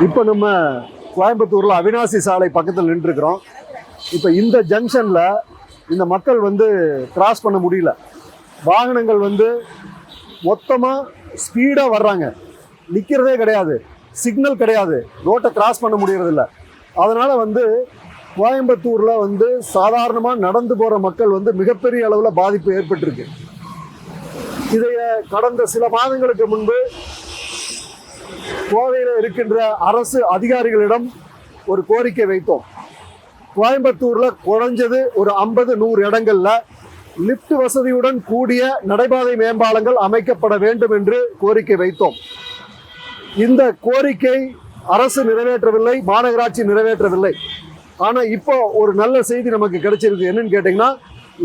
இப்போ நம்ம கோயம்புத்தூரில் அவினாசி சாலை பக்கத்தில் நின்றுருக்கிறோம். இப்போ இந்த ஜங்ஷனில் இந்த மக்கள் வந்து கிராஸ் பண்ண முடியல. வாகனங்கள் வந்து மொத்தமாக ஸ்பீடாக வர்றாங்க, நிற்கிறதே கிடையாது, சிக்னல் கிடையாது, ரோட்டை கிராஸ் பண்ண முடியறதில்ல. அதனால் வந்து கோயம்புத்தூரில் வந்து சாதாரணமாக நடந்து போகிற மக்கள் வந்து மிகப்பெரிய அளவில் பாதிப்பு ஏற்பட்டிருக்கு. இதைய கடந்த சில மாதங்களுக்கு முன்பு கோவையில் இருக்கின்ற அரசு அதிகாரிகளிடம் ஒரு கோரிக்கை வைத்தோம். கோயம்புத்தூரில் குறைஞ்சது ஒரு 50-100 இடங்களில் லிஃப்ட் வசதியுடன் கூடிய நடைபாதை மேம்பாலங்கள் அமைக்கப்பட வேண்டும் என்று கோரிக்கை வைத்தோம். இந்த கோரிக்கை அரசு நிறைவேற்றவில்லை, மாநகராட்சி நிறைவேற்றவில்லை. ஆனால் இப்போ ஒரு நல்ல செய்தி நமக்கு கிடைச்சிருக்கு. என்னன்னு கேட்டிங்கன்னா,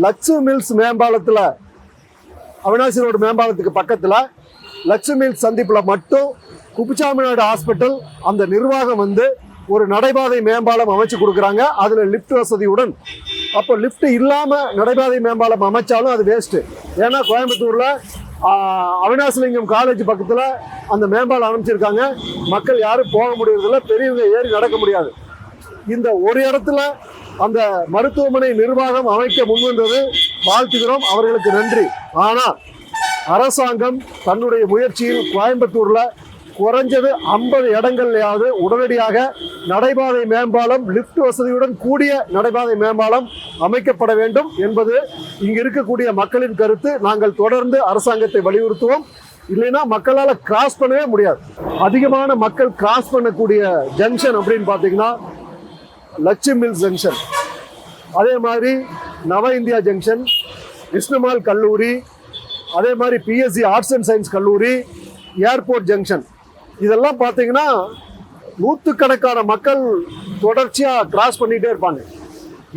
லக்ஷ்மி மில்ஸ் மேம்பாலத்தில், அவினாசி ரோடு மேம்பாலத்துக்கு பக்கத்தில் லக்ஷ்மி மில்ஸ் சந்திப்பில் மட்டும் குப்புசாமிநாடு ஹாஸ்பிட்டல் அந்த நிர்வாகம் வந்து ஒரு நடைபாதை மேம்பாலம் அமைச்சு கொடுக்குறாங்க, அதில் லிஃப்ட் வசதியுடன். அப்போ லிஃப்ட் இல்லாமல் நடைபாதை மேம்பாலம் அமைச்சாலும் அது வேஸ்ட்டு. ஏன்னா கோயம்புத்தூரில் அவினாசிலிங்கம் காலேஜ் பக்கத்தில் அந்த மேம்பாலம் அமைச்சிருக்காங்க, மக்கள் யாரும் போக முடியறதில்ல, பெரியவங்க ஏறி நடக்க முடியாது. இந்த ஒரு இடத்துல அந்த மருத்துவமனை நிர்வாகம் அமைக்க முன்வந்தது வாழ்த்துகிறோம், அவர்களுக்கு நன்றி. ஆனால் அரசாங்கம் தன்னுடைய முயற்சியில் கோயம்புத்தூரில் குறைஞ்சது 50 இடங்கள்லையாவது உடனடியாக நடைபாதை மேம்பாலம், லிஃப்ட் வசதியுடன் கூடிய நடைபாதை மேம்பாலம் அமைக்கப்பட வேண்டும் என்பது இங்கு இருக்கக்கூடிய மக்களின் கருத்து. நாங்கள் தொடர்ந்து அரசாங்கத்தை வலியுறுத்துவோம். இல்லைன்னா மக்களால் கிராஸ் பண்ணவே முடியாது. அதிகமான மக்கள் கிராஸ் பண்ணக்கூடிய ஜங்ஷன் அப்படின்னு பார்த்தீங்கன்னா லட்சுமி மில்ஸ் ஜங்ஷன், அதே மாதிரி நவ இந்தியா ஜங்ஷன், விஷ்ணுமால் கல்லூரி, அதே மாதிரி பிஎஸ்சி ஆர்ட்ஸ் அண்ட் சயின்ஸ் கல்லூரி, ஏர்போர்ட் ஜங்ஷன். இதெல்லாம் பார்த்தீங்கன்னா நூற்றுக்கணக்கான மக்கள் தொடர்ச்சியாக கிராஸ் பண்ணிகிட்டே இருப்பாங்க.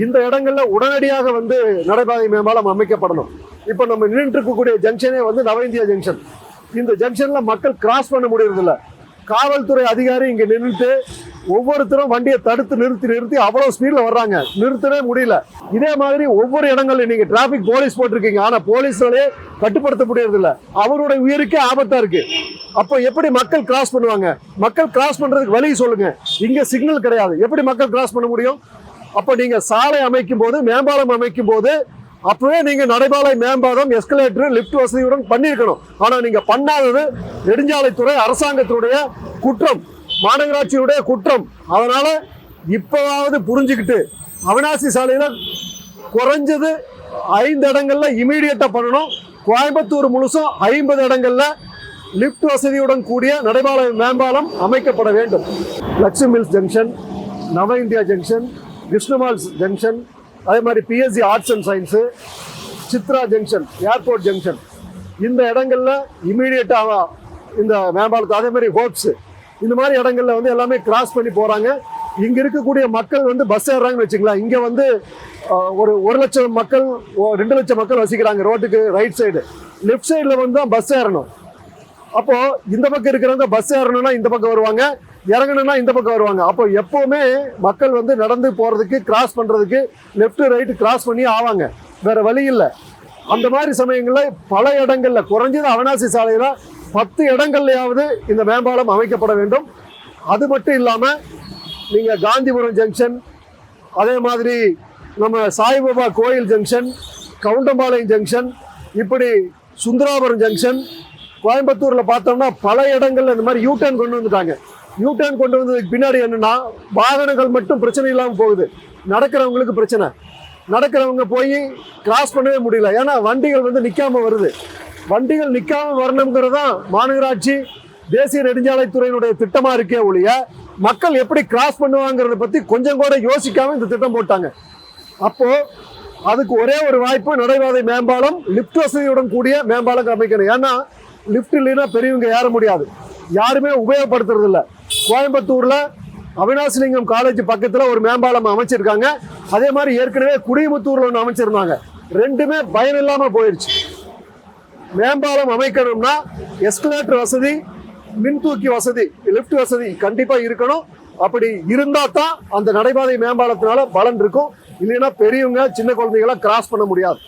இந்த இடங்களில் உடனடியாக வந்து நடைபாதை மேம்பாலம் அமைக்கப்படணும். இப்போ நம்ம நின்றுட்டு இருக்கக்கூடிய ஜங்ஷனே வந்து நவ இந்தியா ஜங்ஷன். இந்த ஜங்ஷனில் மக்கள் கிராஸ் பண்ண முடியறதில்ல. காவல்துறை அதிகாரி இங்கே நின்றுட்டு ஒவ்வொருத்தரும் வண்டியை தடுத்து நிறுத்தி அவ்வளோ ஸ்பீடில் வர்றாங்க, நிறுத்தவே முடியல. இதே மாதிரி ஒவ்வொரு இடங்கள்லையும் நீங்கள் டிராஃபிக் போலீஸ் போட்டிருக்கீங்க, ஆனால் போலீஸாலே கட்டுப்படுத்த முடியறதில்ல. அவருடைய உயிருக்கே ஆபத்தாக இருக்குது. அப்போ எப்படி மக்கள் கிராஸ் பண்ணுவாங்க? மக்கள் கிராஸ் பண்ணுறதுக்கு வழி சொல்லுங்கள். இங்கே சிக்னல் கிடையாது, எப்படி மக்கள் கிராஸ் பண்ண முடியும்? அப்போ நீங்கள் சாலை அமைக்கும் போது, மேம்பாலம் அமைக்கும் போது அப்பவே நீங்க நடைபாதை மேம்பாலம், எஸ்கலேட்டர், லிஃப்ட் வசதியுடன் பண்ணியிருக்கணும். ஆனா நீங்க பண்ணாதது நெடுஞ்சாலைத்துறை அரசாங்கத்தினுடைய குற்றம், மாநகராட்சியுடைய குற்றம். அதனால இப்பவாவது புரிஞ்சுக்கிட்டு அவினாசி சாலையில குறைஞ்சது 5 இடங்கள்ல இமீடியட்டா பண்ணணும். கோயம்புத்தூர் முழுசும் 50 இடங்கள்ல லிஃப்ட் வசதியுடன் கூடிய நடைபாதை மேம்பாலம் அமைக்கப்பட வேண்டும். லக்ஷ்மி மில்ஸ் ஜங்ஷன், நவ இந்தியா ஜங்ஷன், விஷ்ணுமால் ஜங்ஷன், அதே மாதிரி BSc arts and science, Chitra junction, airport junction, இந்த இடங்களில் இமீடியட்டாக இந்த மேம்பாலத்தை, அதே மாதிரி ஹோப்ஸு, இந்த மாதிரி இடங்களில் வந்து எல்லாமே கிராஸ் பண்ணி போகிறாங்க. இங்கே இருக்கக்கூடிய மக்கள் வந்து பஸ் ஏறுறாங்கன்னு வச்சுக்கலாம். இங்கே வந்து ஒரு 1 லட்சம் மக்கள், 2 லட்சம் மக்கள் வசிக்கிறாங்க. ரோட்டுக்கு ரைட் சைடு, லெஃப்ட் சைடில் வந்து தான் பஸ் ஏறணும். அப்போது இந்த பக்கம் இருக்கிறவங்க பஸ் ஏறணும்னா இந்த பக்கம் வருவாங்க, இறங்கணும்னா இந்த பக்கம் வருவாங்க. அப்போ எப்போவுமே மக்கள் வந்து நடந்து போகிறதுக்கு, கிராஸ் பண்ணுறதுக்கு லெஃப்ட் ரைட்டு கிராஸ் பண்ணி ஆவாங்க, வேறு வழி இல்லை. அந்த மாதிரி சமயங்களில் பல இடங்களில், குறைஞ்சது அவினாசி சாலையில் 10 இடங்கள்லையாவது இந்த மேம்பாலம் அமைக்கப்பட வேண்டும். அது மட்டும் இல்லாமல் நீங்கள் காந்திபுரம் ஜங்ஷன், அதே மாதிரி நம்ம சாய்பாபா கோயில் ஜங்ஷன், கவுண்டம்பாளையம் ஜங்ஷன், இப்படி சுந்தராபுரம் ஜங்ஷன், கோயம்புத்தூரில் பார்த்தோம்னா பல இடங்களில் இந்த மாதிரி யூ-டர்ன் கொண்டு வந்துட்டாங்க. யூ-டர்ன் கொண்டு வந்ததுக்கு பின்னாடி என்னன்னா, வாகனங்கள் மட்டும் பிரச்சனை இல்லாமல் போகுது, நடக்கிறவங்களுக்கு பிரச்சனை. நடக்கிறவங்க போய் கிராஸ் பண்ணவே முடியல. ஏன்னா வண்டிகள் வந்து நிற்காம வருது. வண்டிகள் நிற்காம வரணுங்கிறது தான் மாநகராட்சி, தேசிய நெடுஞ்சாலைத்துறையினுடைய திட்டமாக இருக்கே ஒழிய, மக்கள் எப்படி கிராஸ் பண்ணுவாங்கிறத பற்றி கொஞ்சம் கூட யோசிக்காமல் இந்த திட்டம் போட்டாங்க. அப்போது அதுக்கு ஒரே ஒரு வாய்ப்பு, நடைபாதை மேம்பாலம், லிஃப்ட் வசதியுடன் கூடிய மேம்பாலம் அமைக்கணும். ஏன்னா லிஃப்ட் இல்லைன்னா பெரியவங்க ஏற முடியாது, யாருமே உபயோகப்படுத்துறது இல்லை. கோயம்புத்தூரில் அவினாசிலிங்கம் காலேஜ் பக்கத்தில் ஒரு மேம்பாலம் அமைச்சிருக்காங்க. அதே மாதிரி ஏற்கனவே குடிமுத்தூரில் ஒன்று அமைச்சிருந்தாங்க. ரெண்டுமே பயன் இல்லாமல் போயிடுச்சு. மேம்பாலம் அமைக்கணும்னா எஸ்கலேட்டர் வசதி, மின்தூக்கி வசதி, லிஃப்ட் வசதி கண்டிப்பாக இருக்கணும். அப்படி இருந்தால் தான் அந்த நடைபாதை மேம்பாலத்தினால பலன் இருக்கும். இல்லைன்னா பெரியவங்க, சின்ன குழந்தைகளை கிராஸ் பண்ண முடியாது.